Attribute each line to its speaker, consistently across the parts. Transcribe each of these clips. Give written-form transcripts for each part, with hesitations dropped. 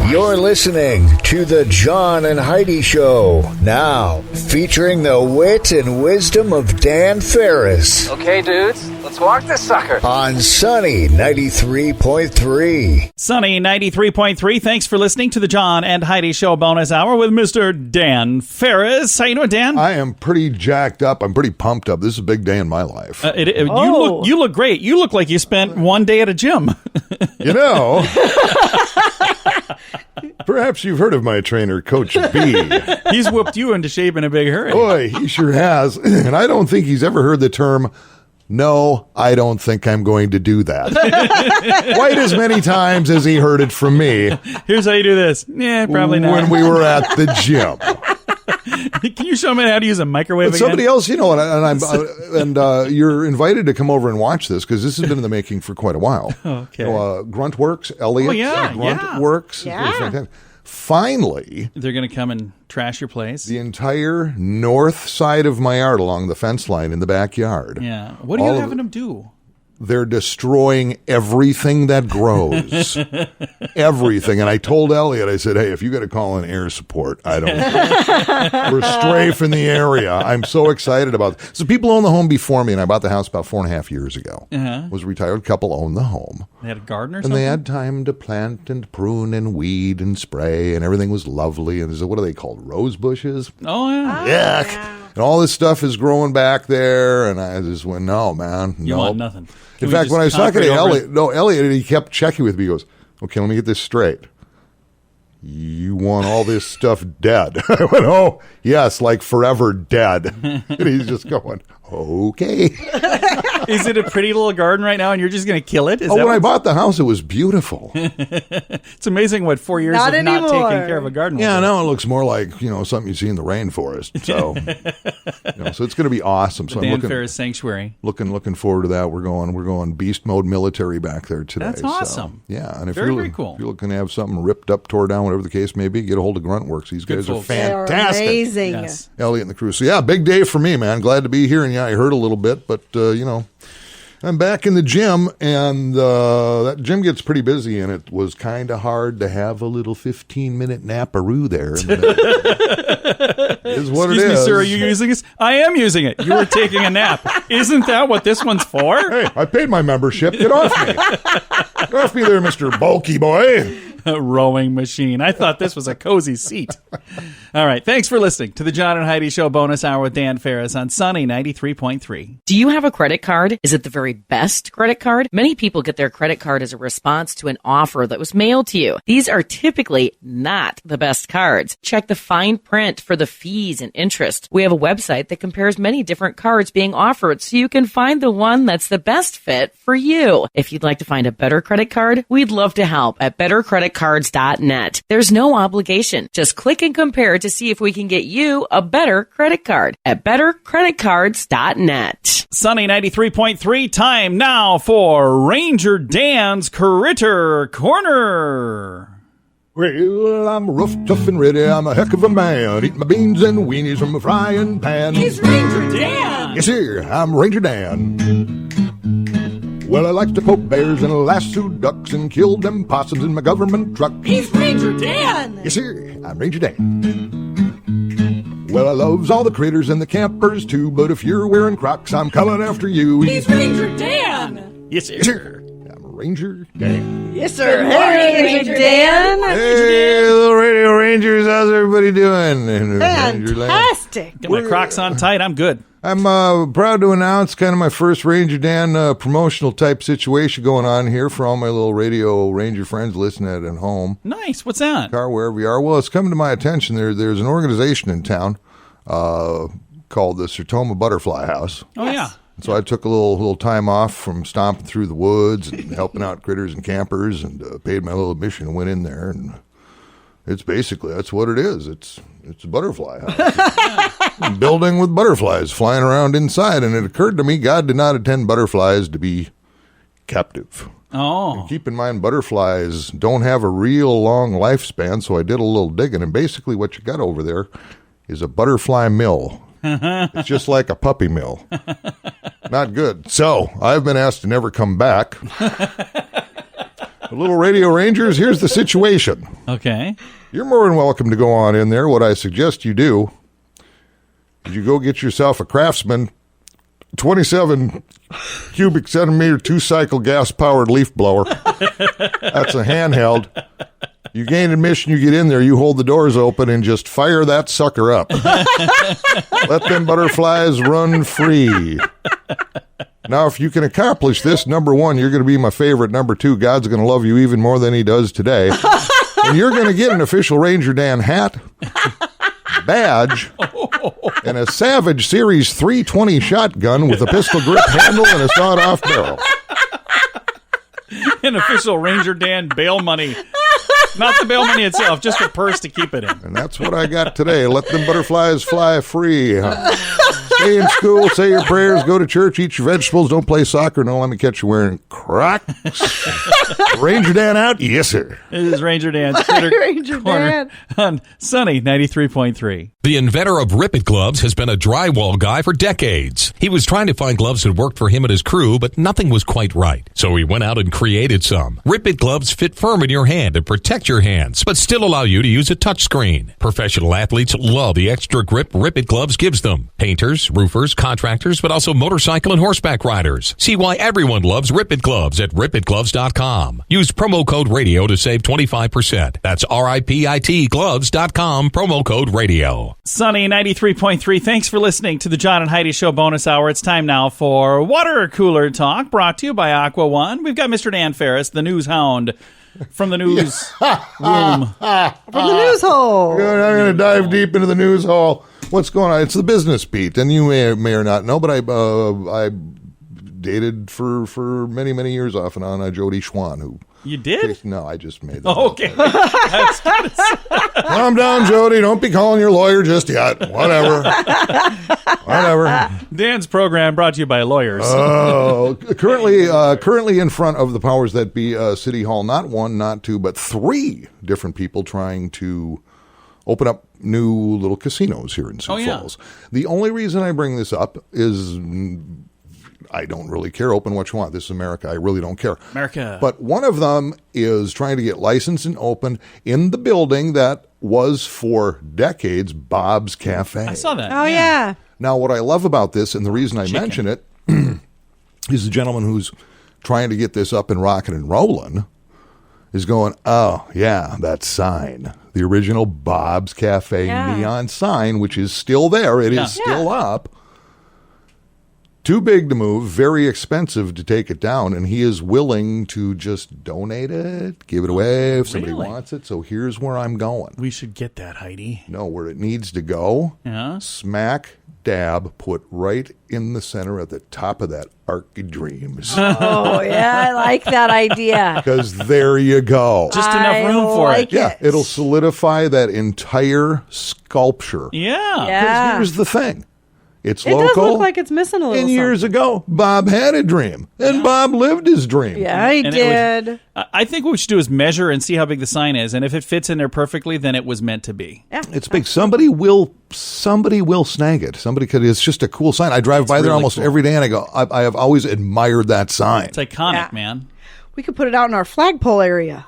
Speaker 1: You're listening to the John and Heidi Show, now featuring the wit and wisdom of Dan Farris.
Speaker 2: Okay, dudes, let's walk this sucker.
Speaker 1: On Sunny 93.3.
Speaker 3: Sunny 93.3, thanks for listening to the John and Heidi Show bonus hour with Mr. Dan Farris. How you doing, Dan?
Speaker 4: I am pretty jacked up. I'm pretty pumped up. This is a big day in my life.
Speaker 3: You look great. You look like you spent one day at a gym.
Speaker 4: You know, perhaps you've heard of my trainer, Coach B.
Speaker 3: He's whooped you into shape in a big hurry.
Speaker 4: Boy, he sure has. And I don't think he's ever heard the term, no, I don't think I'm going to do that. Quite as many times as he heard it from me.
Speaker 3: Here's how you do this. Yeah, probably not.
Speaker 4: When we were at the gym.
Speaker 3: Can you show me how to use a microwave again?
Speaker 4: Somebody else, you're invited to come over and watch this because this has been in the making for quite a while.
Speaker 3: Okay.
Speaker 4: Gruntworks, Elliot.
Speaker 3: Oh, yeah,
Speaker 4: Gruntworks.
Speaker 3: yeah.
Speaker 4: Finally,
Speaker 3: they're going to come and trash your place.
Speaker 4: The entire north side of my yard along the fence line in the backyard.
Speaker 3: Yeah. What are you having them do?
Speaker 4: They're destroying everything that grows. Everything. And I told Elliot, I said, hey, if you got to call in air support, I don't know. We're strafing the area. I'm so excited about it. So people own the home before me, and I bought the house about 4.5 years ago. Was a retired couple, owned the home.
Speaker 3: They had a garden or
Speaker 4: and
Speaker 3: something?
Speaker 4: And they had time to plant and prune and weed and spray, and everything was lovely. And what are they called? Rose bushes?
Speaker 3: Oh, yeah.
Speaker 4: Yuck. Yeah. And all this stuff is growing back there, and I just went, no, man.
Speaker 3: You want nothing.
Speaker 4: In fact, when I was talking to Elliot, he kept checking with me. He goes, okay, let me get this straight. You want all this stuff dead? I went, oh, yes, like forever dead. And he's just going, okay.
Speaker 3: Is it a pretty little garden right now and you're just going to kill it?
Speaker 4: When I bought the house, it was beautiful.
Speaker 3: It's amazing what 4 years of not taking care of a garden will do.
Speaker 4: Now it looks more like, something you see in the rainforest. So, so it's going to be awesome. So
Speaker 3: Dan Farris Sanctuary.
Speaker 4: Looking forward to that. We're going beast mode military back there today.
Speaker 3: That's awesome.
Speaker 4: So, yeah. And
Speaker 3: very cool.
Speaker 4: If you're looking to have something ripped up, tore down, whatever the case may be, get a hold of Gruntworks. These guys are fantastic.
Speaker 5: They're amazing.
Speaker 3: Yes.
Speaker 4: Elliot and the crew. So, yeah, big day for me, man. Glad to be here. And, yeah, I heard a little bit, but, I'm back in the gym, and that gym gets pretty busy, and it was kind of hard to have a little 15-minute naparoo there. Is what
Speaker 3: Excuse
Speaker 4: it
Speaker 3: me,
Speaker 4: is.
Speaker 3: sir, are you using this? I am using it. You were taking a nap. Isn't that what this one's for?
Speaker 4: Hey, I paid my membership. Get off me. Get off me there, Mr. Bulky Boy.
Speaker 3: A rowing machine. I thought this was a cozy seat. All right. Thanks for listening to the John and Heidi Show bonus hour with Dan Farris on Sunny 93.3.
Speaker 6: Do you have a credit card? Is it the very best credit card? Many people get their credit card as a response to an offer that was mailed to you. These are typically not the best cards. Check the fine print for the fees and interest. We have a website that compares many different cards being offered so you can find the one that's the best fit for you. If you'd like to find a better credit card, we'd love to help at bettercreditcards.net. There's no obligation. Just click and compare to see if we can get you a better credit card at bettercreditcards.net.
Speaker 3: Sunny 93.3, time now for Ranger Dan's Critter Corner.
Speaker 4: Well, I'm rough, tough, and ready. I'm a heck of a man. Eat my beans and weenies from a frying pan.
Speaker 3: He's Ranger Dan.
Speaker 4: Yes, sir. I'm Ranger Dan. Well, I like to poke bears and lasso ducks and kill them possums in my government truck.
Speaker 3: He's Ranger Dan.
Speaker 4: Yes, sir. I'm Ranger Dan. Well, I loves all the critters and the campers too, but if you're wearing Crocs, I'm coming after you.
Speaker 3: He's Ranger Dan.
Speaker 4: Yes, sir. I'm Ranger Dan.
Speaker 5: Yes, sir. Hey, Ranger Dan.
Speaker 4: Hey, little Radio Rangers. How's everybody doing?
Speaker 5: Fantastic.
Speaker 3: Get my Crocs on tight. I'm good.
Speaker 4: I'm proud to announce kind of my first Ranger Dan promotional type situation going on here for all my little Radio Ranger friends listening at home.
Speaker 3: Nice. What's that?
Speaker 4: Car, wherever you are. Well, it's come to my attention. There's an organization in town called the Sertoma Butterfly House.
Speaker 3: Oh, yeah.
Speaker 4: So I took a little time off from stomping through the woods and helping out critters and campers and paid my little admission and went in there. And it's basically, that's what it is. It's a butterfly house. A building with butterflies flying around inside. And it occurred to me, God did not intend butterflies to be captive.
Speaker 3: Oh.
Speaker 4: And keep in mind, butterflies don't have a real long lifespan, so I did a little digging. And basically what you got over there is a butterfly mill. It's just like a puppy mill. Not good. So I've been asked to never come back. Little Radio Rangers, here's the situation.
Speaker 3: Okay.
Speaker 4: You're more than welcome to go on in there. What I suggest you do is you go get yourself a Craftsman 27 cubic centimeter 2-cycle gas-powered leaf blower. That's a handheld. You gain admission, you get in there, you hold the doors open, and just fire that sucker up. Let them butterflies run free. Now, if you can accomplish this, number one, you're going to be my favorite. Number two, God's going to love you even more than he does today. And you're going to get an official Ranger Dan hat, badge, and a Savage Series 320 shotgun with a pistol grip handle and a sawed-off barrel.
Speaker 3: An official Ranger Dan bail money. Not the bail money itself, just a purse to keep it in.
Speaker 4: And that's what I got today. Let them butterflies fly free. Stay in school, say your prayers, go to church, eat your vegetables, don't play soccer. No, let me catch you wearing Crocs. Ranger Dan out? Yes, sir.
Speaker 3: This is Ranger Dan's Critter
Speaker 5: Ranger
Speaker 3: Corner
Speaker 5: Dan.
Speaker 3: on Sunny 93.3.
Speaker 7: The inventor of Rip It Gloves has been a drywall guy for decades. He was trying to find gloves that worked for him and his crew, but nothing was quite right. So he went out and created some. Rip It Gloves fit firm in your hand and protect your hands, but still allow you to use a touchscreen. Professional athletes love the extra grip Rip It Gloves gives them. Painters, roofers, contractors, but also motorcycle and horseback riders. See why everyone loves Rip It Gloves at ripitgloves.com. Use promo code radio to save 25%. That's RIPIT gloves.com, promo code radio.
Speaker 3: Sunny 93.3. Thanks for listening to the John and Heidi Show bonus hour. It's time now for Water Cooler Talk, brought to you by Aqua One. We've got Mr. Dan Farris, the news hound, from the news room.
Speaker 5: From the news hole.
Speaker 4: I'm going to dive deep into the news hall. What's going on? It's the business beat, and you may or not know, but I dated for many, many years off and on Jody Schwan, who...
Speaker 3: You did?
Speaker 4: No, I just made that.
Speaker 3: Oh, okay. That's good.
Speaker 4: Calm down, Jody. Don't be calling your lawyer just yet. Whatever.
Speaker 3: Dan's program brought to you by lawyers.
Speaker 4: Currently in front of the powers that be City Hall, not one, not two, but three different people trying to open up new little casinos here in Sioux Falls. The only reason I bring this up is... I don't really care. Open what you want. This is America. I really don't care.
Speaker 3: America.
Speaker 4: But one of them is trying to get licensed and open in the building that was for decades Bob's Cafe.
Speaker 3: I saw that.
Speaker 5: Oh, yeah.
Speaker 4: Now, what I love about this, and the reason I mention it, is the gentleman who's trying to get this up and rocking and rolling is going, oh, yeah, that sign. The original Bob's Cafe neon sign, which is still there. It is still up. Too big to move, very expensive to take it down, and he is willing to just donate it, give it away if somebody wants it. So here's where I'm going.
Speaker 3: We should get that, Heidi.
Speaker 4: No, where it needs to go, smack dab, put right in the center at the top of that Arc of Dreams.
Speaker 5: Oh, yeah, I like that idea.
Speaker 4: Because there you go.
Speaker 3: Just enough room for it.
Speaker 4: Yeah, it'll solidify that entire sculpture.
Speaker 3: Yeah.
Speaker 4: Here's the thing. It's
Speaker 5: It
Speaker 4: local.
Speaker 5: does look like it's missing a little
Speaker 4: And years ago, Bob had a dream, and Bob lived his dream.
Speaker 5: Yeah, he did.
Speaker 3: I think what we should do is measure and see how big the sign is, and if it fits in there perfectly, then it was meant to be.
Speaker 5: Yeah.
Speaker 4: It's big. Somebody will snag it. Somebody could. It's just a cool sign. I drive by there almost every day, and I go, I have always admired that sign.
Speaker 3: It's iconic, man.
Speaker 5: We could put it out in our flagpole area.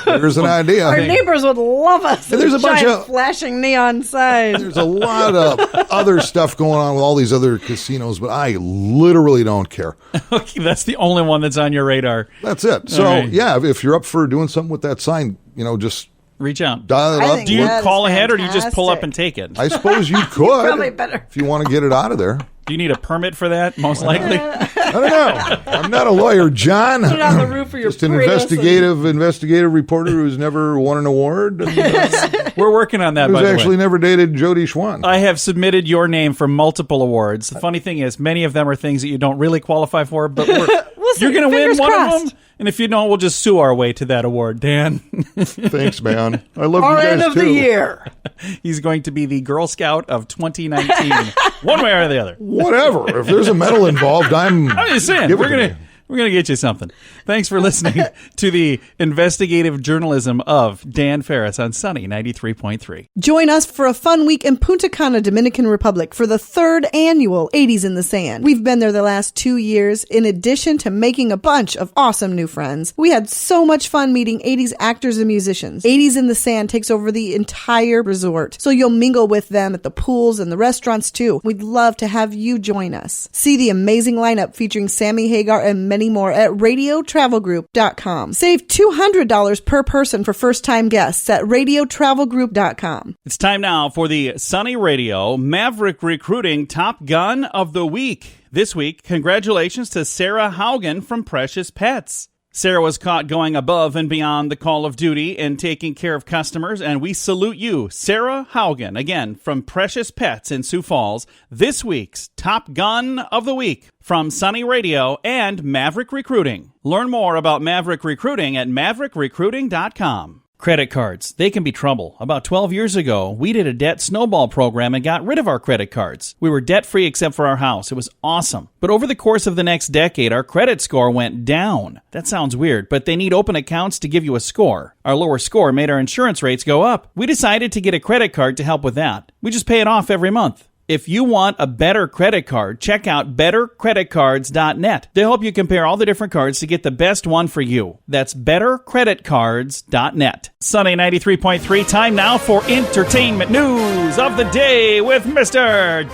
Speaker 4: There's an idea.
Speaker 5: Our neighbors would love us.
Speaker 4: There's a bunch of
Speaker 5: flashing neon signs.
Speaker 4: There's a lot of other stuff going on with all these other casinos, but I literally don't care.
Speaker 3: Okay, that's the only one that's on your radar.
Speaker 4: That's it. So, if you're up for doing something with that sign, just
Speaker 3: reach out.
Speaker 4: Dial it up.
Speaker 3: Do you call ahead or do you just pull up and take it?
Speaker 4: I suppose you could.
Speaker 5: Probably better.
Speaker 4: If you want to get it out of there.
Speaker 3: Do you need a permit for that, most likely?
Speaker 4: I don't know. I'm not a lawyer, John.
Speaker 5: Put it on the roof of your
Speaker 4: Just an
Speaker 5: Prius
Speaker 4: investigative reporter who's never won an award. And,
Speaker 3: we're working on that, by
Speaker 4: who's
Speaker 3: the way.
Speaker 4: actually never dated Jody Schwan.
Speaker 3: I have submitted your name for multiple awards. The funny thing is, many of them are things that you don't really qualify for, but you're going to win one of them. And if you don't, we'll just sue our way to that award, Dan.
Speaker 4: Thanks, man. I love
Speaker 5: Our
Speaker 4: you guys,
Speaker 5: end of
Speaker 4: too.
Speaker 5: the year.
Speaker 3: He's going to be the Girl Scout of 2019, one way or the other.
Speaker 4: Whatever. If there's a medal involved, I'm
Speaker 3: just saying,
Speaker 4: give it
Speaker 3: we're
Speaker 4: to
Speaker 3: going
Speaker 4: me.
Speaker 3: to... We're going to get you something. Thanks for listening to the investigative journalism of Dan Farris on Sunny 93.3.
Speaker 5: Join us for a fun week in Punta Cana, Dominican Republic for the 3rd annual 80s in the Sand. We've been there the last 2 years. In addition to making a bunch of awesome new friends, we had so much fun meeting 80s actors and musicians. 80s in the Sand takes over the entire resort, so you'll mingle with them at the pools and the restaurants too. We'd love to have you join us. See the amazing lineup featuring Sammy Hagar and many more at radiotravelgroup.com. Save $200 per person for first-time guests at radiotravelgroup.com.
Speaker 3: It's time now for the Sunny Radio Maverick Recruiting Top Gun of the Week. This week, congratulations to Sarah Haugen from Precious Pets. Sarah was caught going above and beyond the call of duty and taking care of customers, and we salute you, Sarah Haugen, again, from Precious Pets in Sioux Falls, this week's Top Gun of the Week from Sunny Radio and Maverick Recruiting. Learn more about Maverick Recruiting at maverickrecruiting.com. Credit cards, they can be trouble. About 12 years ago, we did a debt snowball program and got rid of our credit cards. We were debt-free except for our house. It was awesome. But over the course of the next decade, our credit score went down. That sounds weird, but they need open accounts to give you a score. Our lower score made our insurance rates go up. We decided to get a credit card to help with that. We just pay it off every month. If you want a better credit card, check out bettercreditcards.net. They'll help you compare all the different cards to get the best one for you. That's bettercreditcards.net. Sunny 93.3, time now for entertainment news of the day with Mr.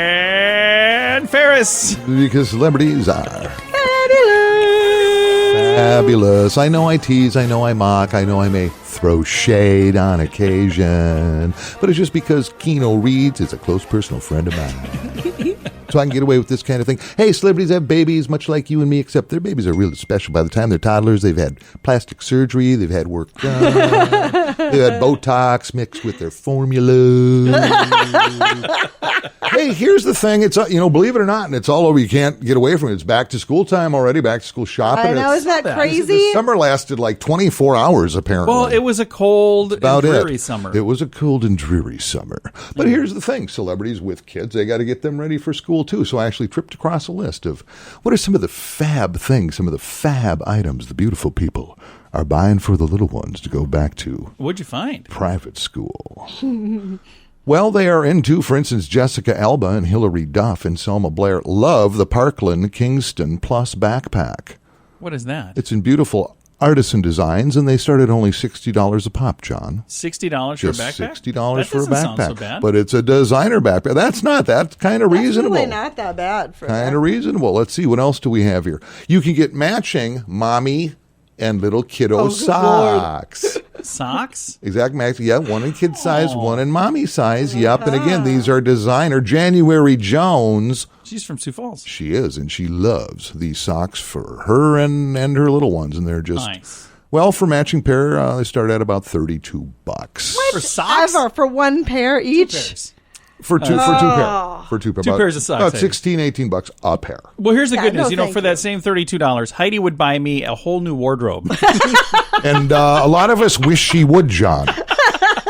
Speaker 3: Dan Farris.
Speaker 4: Because celebrities are fabulous. I know I tease, I know I mock, I know I may throw shade on occasion, but it's just because Keanu Reeves is a close personal friend of mine. So I can get away with this kind of thing. Hey, celebrities have babies much like you and me, except their babies are really special. By the time they're toddlers, they've had plastic surgery, they've had work done, they've had Botox mixed with their formula. Hey, here's the thing. It's, believe it or not, and it's all over. You can't get away from it. It's back to school time already, back to school shopping.
Speaker 5: I know, isn't that crazy?
Speaker 4: The summer lasted like 24 hours, apparently.
Speaker 3: Well, it was a cold and dreary summer.
Speaker 4: It was a cold and dreary summer. But here's the thing. Celebrities with kids, they got to get them ready for school, too. So I actually tripped across a list of what are some of the fab things, some of the fab items the beautiful people are buying for the little ones to go back to.
Speaker 3: What'd you find?
Speaker 4: Private school. Well, they are into, for instance, Jessica Alba and Hilary Duff and Selma Blair love the Parkland Kingston Plus backpack.
Speaker 3: What is that?
Speaker 4: It's in beautiful artisan designs, and they start at only $60 a pop, John.
Speaker 3: $60
Speaker 4: Just
Speaker 3: for a backpack?
Speaker 4: $60 for a
Speaker 3: That doesn't sound
Speaker 4: backpack.
Speaker 3: so bad.
Speaker 4: But it's a designer backpack. That's kind of reasonable.
Speaker 5: Really not that bad for
Speaker 4: Kind of reasonable. Let's see, what else do we have here? You can get matching mommy and little kiddo socks.
Speaker 3: Socks?
Speaker 4: Exact max. Yeah, one in kid size, one in mommy size. Yep. And again, these are designer. January Jones.
Speaker 3: She's from Sioux Falls.
Speaker 4: She is, and she loves these socks for her and her little ones. And they're just,
Speaker 3: nice.
Speaker 4: Well, for matching pair, they start at about $32.
Speaker 3: For socks?
Speaker 5: Ever for one pair each?
Speaker 3: 2 pairs.
Speaker 4: For two pair. For two pair.
Speaker 3: Two pairs of socks,
Speaker 4: About
Speaker 3: Heidi.
Speaker 4: $16-18 a pair.
Speaker 3: Well, here's the good news.
Speaker 5: no,
Speaker 3: For that same $32, Heidi would buy me a whole new wardrobe.
Speaker 4: And a lot of us wish she would, John.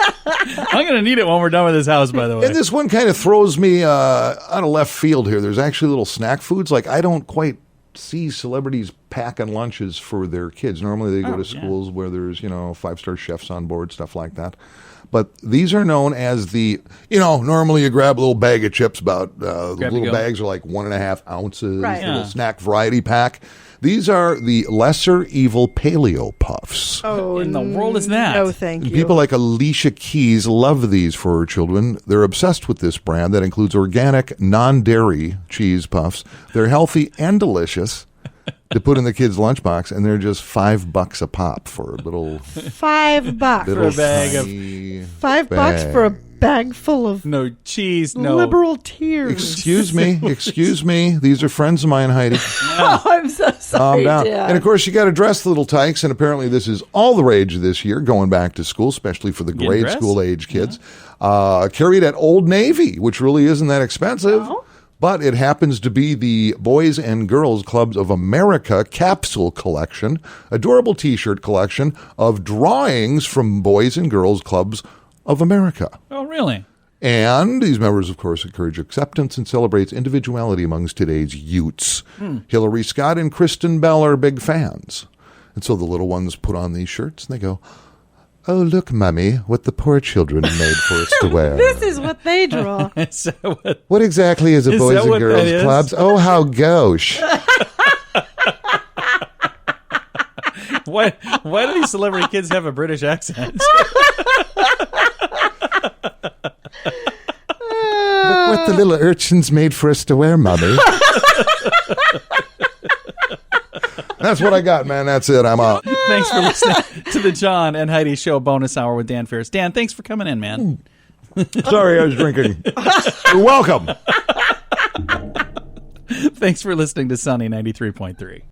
Speaker 3: I'm going to need it when we're done with this house, by the way.
Speaker 4: And this one kind of throws me out of left field here. There's actually little snack foods. Like, I don't quite see celebrities packing lunches for their kids. Normally they go to schools where there's, 5-star chefs on board, stuff like that. But these are known as the, normally you grab a little bag of chips, the little bags are like 1.5 ounces,
Speaker 5: Right.
Speaker 4: little snack variety pack. These are the lesser evil paleo puffs.
Speaker 5: Oh,
Speaker 3: in the world is that?
Speaker 5: No, thank you.
Speaker 4: People like Alicia Keys love these for her children. They're obsessed with this brand that includes organic, non-dairy cheese puffs. They're healthy and delicious to put in the kids' lunchbox, and they're just $5 a pop for a little
Speaker 5: $5
Speaker 4: little
Speaker 3: a bag of-
Speaker 4: tiny
Speaker 5: $5
Speaker 4: bag.
Speaker 5: for a bag full of
Speaker 3: No cheese, no.
Speaker 5: liberal tears.
Speaker 4: Excuse me. These are friends of mine, Heidi.
Speaker 5: Oh, I'm so sorry,
Speaker 4: Calm down.
Speaker 5: Dad.
Speaker 4: And of course, you got to dress the little tykes, and apparently this is all the rage this year, going back to school, especially for the
Speaker 3: Getting
Speaker 4: grade
Speaker 3: dressed?
Speaker 4: school age kids. Carried at Old Navy, which really isn't that expensive.
Speaker 5: No.
Speaker 4: But it happens to be the Boys and Girls Clubs of America capsule collection, adorable T-shirt collection of drawings from Boys and Girls Clubs of America.
Speaker 3: Oh, really?
Speaker 4: And these members, of course, encourage acceptance and celebrates individuality amongst today's youths. Hillary Scott and Kristen Bell are big fans. And so the little ones put on these shirts and they go, "Oh, look, Mummy, what the poor children made for us to wear."
Speaker 5: This is what they draw.
Speaker 4: What exactly is a boys
Speaker 3: that
Speaker 4: and
Speaker 3: what that
Speaker 4: girls
Speaker 3: is?
Speaker 4: clubs? Oh, how gauche.
Speaker 3: Why do these celebrity kids have a British accent?
Speaker 4: Look what the little urchins made for us to wear, Mummy. That's what I got, man. That's it. I'm out.
Speaker 3: Thanks for listening to the John and Heidi Show bonus hour with Dan Farris. Dan, thanks for coming in, man.
Speaker 4: Sorry, I was drinking. You're welcome.
Speaker 3: Thanks for listening to Sunny 93.3.